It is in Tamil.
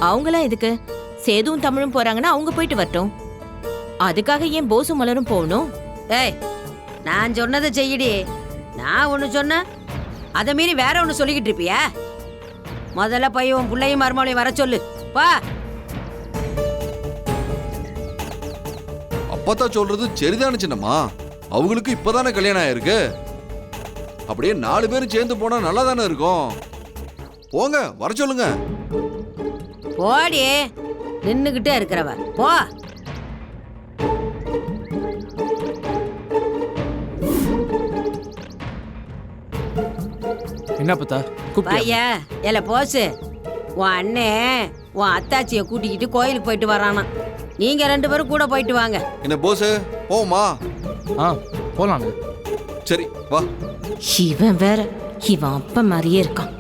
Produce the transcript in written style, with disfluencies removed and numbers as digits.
அவங்களாம் எதுக்கு? சேதுவும் தமிழும் போறாங்கன்னா அவங்க போயிட்டு வரட்டும். அதுக்காக ஏன் போசும் மலரும் போகணும்? ஏய், நான் சொன்னதை செய்யடி. நான் ஒன்று சொன்னேன், அதை மீறி வேற ஒன்று சொல்லிக்கிட்டு இருப்பியா? முதல்ல போய் உன் பிள்ளையும் மருமகளையும் வர சொல்லு. பா. அப்பத்தா சொல்றது சரிதானே சின்னம்மா. அவங்களுக்கு இப்பதானே கல்யாணம் ஆயிருக்கு. அப்படியே 4 பேரும் சேர்ந்து போனா நல்லா தானே இருக்கும். போங்க, வர சொல்லுங்க. போடி, நின்னுகிட்டே இருக்கிறவ. போ. என்ன பத்தா பையா, இல்ல போசு, உன் அண்ணே உன் அத்தாச்சியை கூட்டிக்கிட்டு கோயிலுக்கு போயிட்டு வரானா. நீங்க 2 பேரும் கூட போயிட்டு வாங்க. என்ன போஸ், போமா? போலாம். சரி வா. இவன் வேற, இவன் அப்ப மாதிரியே இருக்கான்.